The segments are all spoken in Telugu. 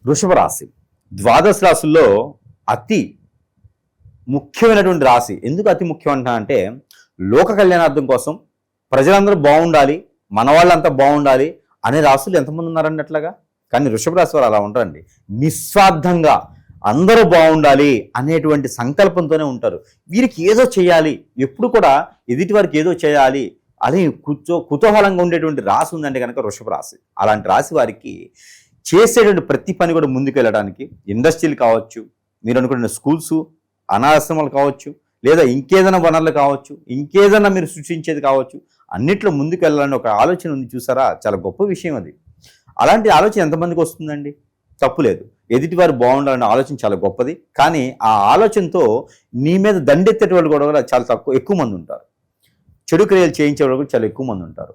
వృషభ రాశి ద్వాదశ రాశుల్లో అతి ముఖ్యమైనటువంటి రాశి. ఎందుకు అతి ముఖ్యం అంటే లోక కళ్యాణార్థం కోసం ప్రజలందరూ బాగుండాలి, మన వాళ్ళంతా బాగుండాలి అనే రాశులు ఎంతమంది ఉన్నారండి అట్లాగా. కానీ వృషభ రాశి వారు అలా ఉంటారండి. నిస్వార్థంగా అందరూ బాగుండాలి అనేటువంటి సంకల్పంతోనే ఉంటారు. వీరికి ఏదో చేయాలి, ఎప్పుడు కూడా ఎదుటి వారికి ఏదో చేయాలి అని కుతూహలంగా ఉండేటువంటి రాశి ఉందంటే కనుక వృషభ రాశి. అలాంటి రాశి వారికి చేసేటువంటి ప్రతి పని కూడా ముందుకు వెళ్ళడానికి, ఇండస్ట్రీలు కావచ్చు, మీరు అనుకున్న స్కూల్స్, అనాశ్రమాలు కావచ్చు, లేదా ఇంకేదైనా వనరులు కావచ్చు, ఇంకేదైనా మీరు సృష్టించేది కావచ్చు, అన్నిట్లో ముందుకు వెళ్ళాలని ఒక ఆలోచన ఉంది చూసారా. చాలా గొప్ప విషయం అది. అలాంటి ఆలోచన ఎంతమందికి వస్తుందండి? తప్పులేదు. ఎదుటివారు బాగుండాలనే ఆలోచన చాలా గొప్పది. కానీ ఆ ఆలోచనతో నీ మీద దండెత్తేటి వాళ్ళు కూడా చాలా ఎక్కువ మంది ఉంటారు. చెడు క్రియలు చేయించే వాళ్ళు కూడా చాలా ఎక్కువ మంది ఉంటారు.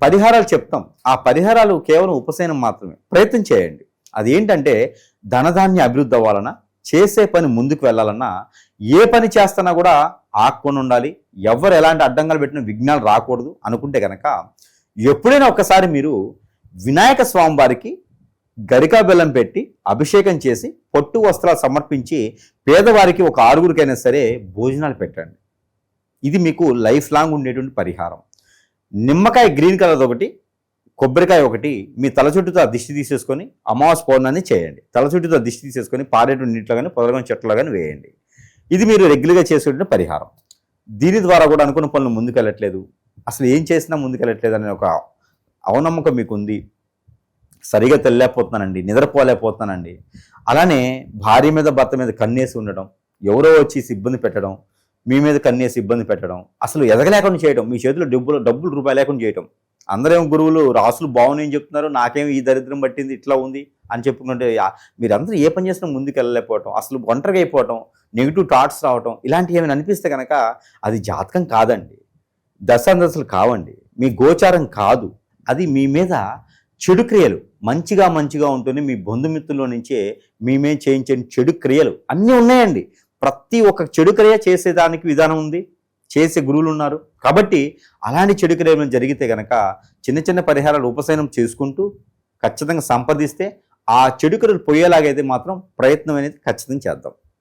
పరిహారాలు చెప్తాం, ఆ పరిహారాలు కేవలం ఉపశమనం మాత్రమే. ప్రయత్నం చేయండి. అది ఏంటంటే ధనధాన్య అభివృద్ధి అవ్వాలన్నా, చేసే పని ముందుకు వెళ్ళాలన్నా, ఏ పని చేస్తున్నా కూడా ఆక్కొని ఉండాలి. ఎవరు ఎలాంటి అడ్డంగాలు పెట్టిన విఘ్నాలు రాకూడదు అనుకుంటే కనుక ఎప్పుడైనా ఒక్కసారి మీరు వినాయక స్వామి వారికి గరికా బెల్లం పెట్టి అభిషేకం చేసి పొట్టు వస్త్రాలు సమర్పించి పేదవారికి ఒక 6గురికైనా సరే భోజనాలు పెట్టండి. ఇది మీకు లైఫ్ లాంగ్ ఉండేటువంటి పరిహారం. నిమ్మకాయ గ్రీన్ కలర్ ఒకటి, కొబ్బరికాయ ఒకటి మీ తల చుట్టూతో దిష్టి తీసేసుకొని అమావాస్య పౌర్ణాన్ని చేయండి. తల చుట్టూతో దిష్టి తీసేసుకొని పారేటువంటి నీటిలో కానీ పొదలగాని చెట్లలో కానీ వేయండి. ఇది మీరు రెగ్యులర్గా చేసేటువంటి పరిహారం. దీని ద్వారా కూడా అనుకున్న పనులు ముందుకెళ్ళట్లేదు, అసలు ఏం చేసినా ముందుకెళ్ళట్లేదు అనే ఒక అవనమ్మకం మీకు ఉంది. సరిగా తెల్లలేకపోతున్నానండి, నిద్రపోలేకపోతున్నానండి, అలానే భార్య మీద భర్త మీద కన్నేసి ఉండడం, ఎవరో వచ్చి ఇబ్బంది పెట్టడం, మీ మీద కన్నేసి ఇబ్బంది పెట్టడం, అసలు ఎదగలేకుండా చేయడం, మీ చేతిలో డబ్బులు రూపాయలు లేకుండా చేయడం. అందరేమో గురువులు రాసులు బాగున్నాయని చెప్తున్నారు, నాకేమో ఈ దరిద్రం పట్టింది, ఇట్లా ఉంది అని చెప్పుకుంటే మీరందరూ ఏ పని చేసినా ముందుకు వెళ్ళలేకపోవటం, అసలు ఒంటరిగా అయిపోవటం, నెగిటివ్ థాట్స్ రావటం, ఇలాంటివి ఏమైనా అనిపిస్తే కనుక అది జాతకం కాదండి, దశాందశలు కావండి, మీ గోచారం కాదు. అది మీ మీద చెడు క్రియలు. మంచిగా ఉంటూనే మీ బంధుమిత్రుల్లో నుంచే మీ మీద చేయించే చెడు క్రియలు అన్నీ ఉన్నాయండి. ప్రతి ఒక్క చెడు క్రియ చేసేదానికి విధానం ఉంది, చేసే గురువులు ఉన్నారు. కాబట్టి అలాంటి చెడు క్రియలు జరిగితే కనుక చిన్న పరిహారాలు ఉపశమనం చేసుకుంటూ ఖచ్చితంగా సంపాదిస్తే ఆ చెడు క్రియలు పోయేలాగైతే మాత్రం ప్రయత్నం అనేది ఖచ్చితంగా చేద్దాం.